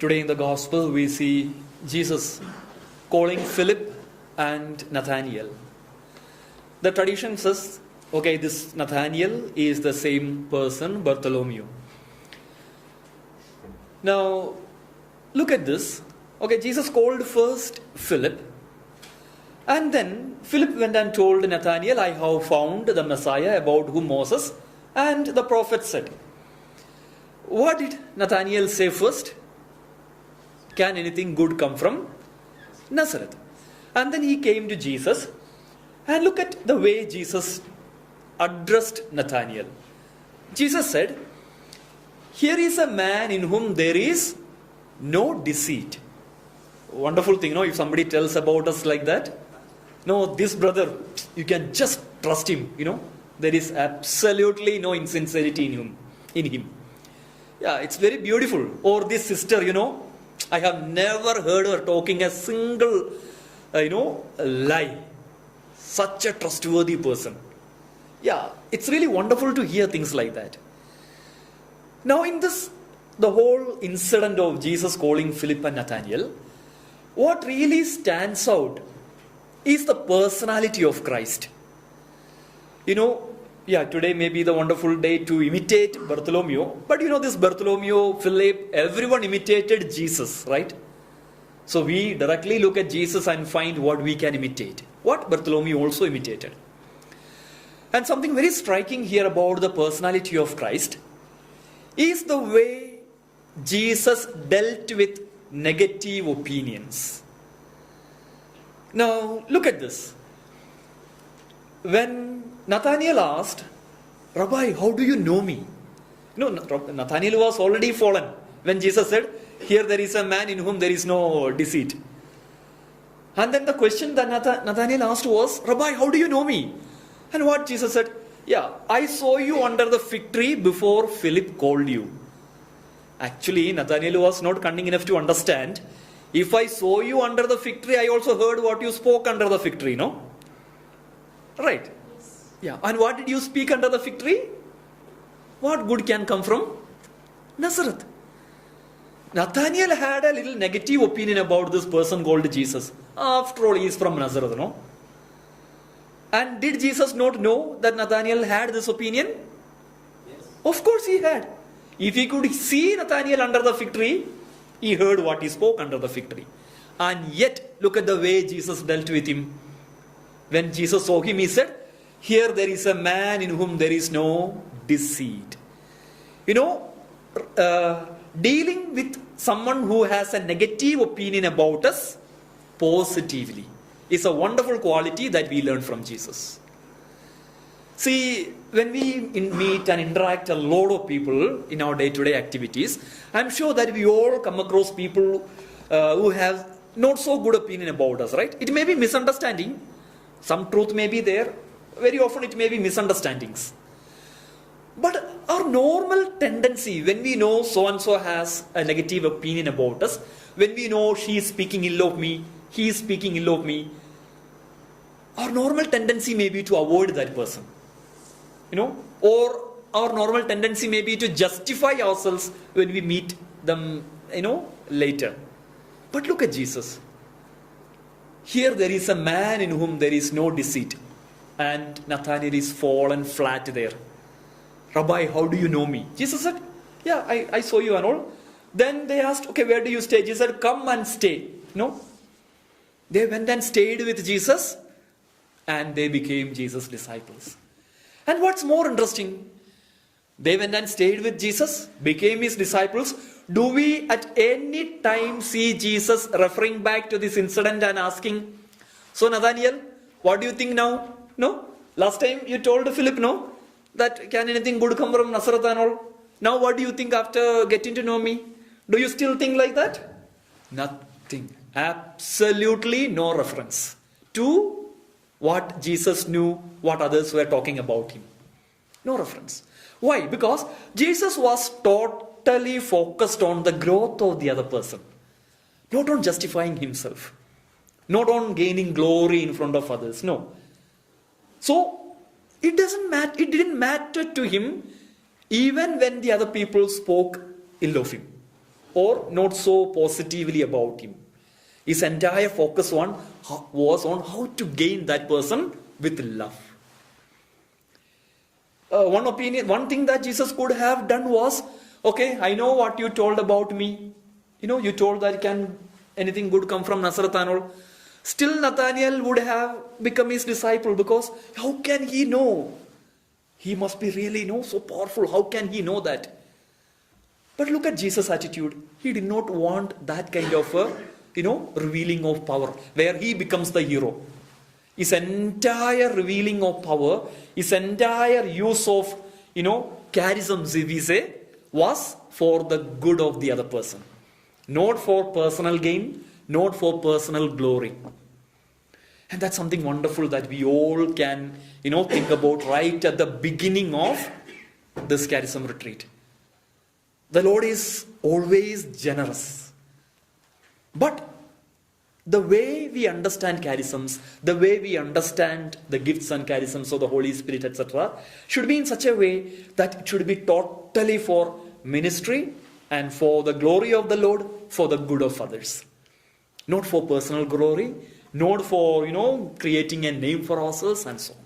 Today in the Gospel we see Jesus calling Philip and Nathanael. The tradition says, okay, this Nathanael is the same person, Bartholomew. Now, look at this. Okay, Jesus called first Philip, and then Philip went and told Nathanael, I have found the Messiah about whom Moses and the prophets said. What did Nathanael say first? Can anything good come from Nazareth? And then he came to Jesus, and look at the way Jesus addressed Nathanael. Jesus said, here is a man in whom there is no deceit. Wonderful thing, if somebody tells about us like that. No, this brother, you can just trust him, There is absolutely no insincerity in him. Yeah, it's very beautiful. Or this sister, I have never heard her talking a single, lie. Such a trustworthy person. Yeah, it's really wonderful to hear things like that. Now in this, the whole incident of Jesus calling Philip and Nathanael, what really stands out is the personality of Christ. Today may be the wonderful day to imitate Bartholomew, but this Bartholomew, Philip, everyone imitated Jesus, right? So we directly look at Jesus and find what we can imitate, what Bartholomew also imitated. And something very striking here about the personality of Christ is the way Jesus dealt with negative opinions. Now, look at this. When Nathanael asked, Rabbi, how do you know me? Nathanael was already fallen when Jesus said, here there is a man in whom there is no deceit. And then the question that Nathanael asked was, Rabbi, how do you know me? And what Jesus said, I saw you under the fig tree before Philip called you. Actually, Nathanael was not cunning enough to understand. If I saw you under the fig tree, I also heard what you spoke under the fig tree, no? Right? Yes. Yeah. And what did you speak under the fig tree? What good can come from Nazareth? Nathanael had a little negative opinion about this person called Jesus. After all, he is from Nazareth, no? And did Jesus not know that Nathanael had this opinion? Yes. Of course he had. If he could see Nathanael under the fig tree, he heard what he spoke under the fig tree. And yet, look at the way Jesus dealt with him. When Jesus saw him, he said, here there is a man in whom there is no deceit. Dealing with someone who has a negative opinion about us positively is a wonderful quality that we learn from Jesus. See, when we meet and interact a lot of people in our day-to-day activities, I'm sure that we all come across people who have not so good opinion about us, right? It may be misunderstanding. Some truth may be there. Very often it may be misunderstandings. But our normal tendency, when we know so-and-so has a negative opinion about us, when we know she is speaking ill of me, he is speaking ill of me, our normal tendency may be to avoid that person. Or our normal tendency may be to justify ourselves when we meet them, later. But look at Jesus. Here there is a man in whom there is no deceit. And Nathanael is fallen flat there. Rabbi, how do you know me? Jesus said, I saw you and all. Then they asked, okay, where do you stay? Jesus said, come and stay. They went and stayed with Jesus, and they became Jesus' disciples. And what's more interesting, they went and stayed with Jesus, became his disciples. Do we at any time see Jesus referring back to this incident and asking, so Nathanael, what do you think now? No? Last time you told Philip, no? That can anything good come from Nazareth and all? Now what do you think after getting to know me? Do you still think like that? Nothing. Absolutely no reference to what Jesus knew, what others were talking about him. No reference. Why? Because Jesus was totally focused on the growth of the other person. Not on justifying himself. Not on gaining glory in front of others. No. So, it didn't matter to him even when the other people spoke ill of him. or not so positively about him. His entire focus was on how to gain that person with love. One thing that Jesus could have done was, okay, I know what you told about me. You told that anything good come from Nazareth and all. Still Nathaniel would have become his disciple, because how can he know? He must be really so powerful. How can he know that? But look at Jesus' attitude. He did not want that kind of revealing of power, where he becomes the hero. His entire revealing of power, his entire use of, charisms, if we say, was for the good of the other person. Not for personal gain, not for personal glory. And that's something wonderful that we all can, think about right at the beginning of this charism retreat. The Lord is always generous. But the way we understand charisms, the way we understand the gifts and charisms of the Holy Spirit, etc., should be in such a way that it should be totally for ministry and for the glory of the Lord, for the good of others. Not for personal glory, not for, creating a name for ourselves and so on.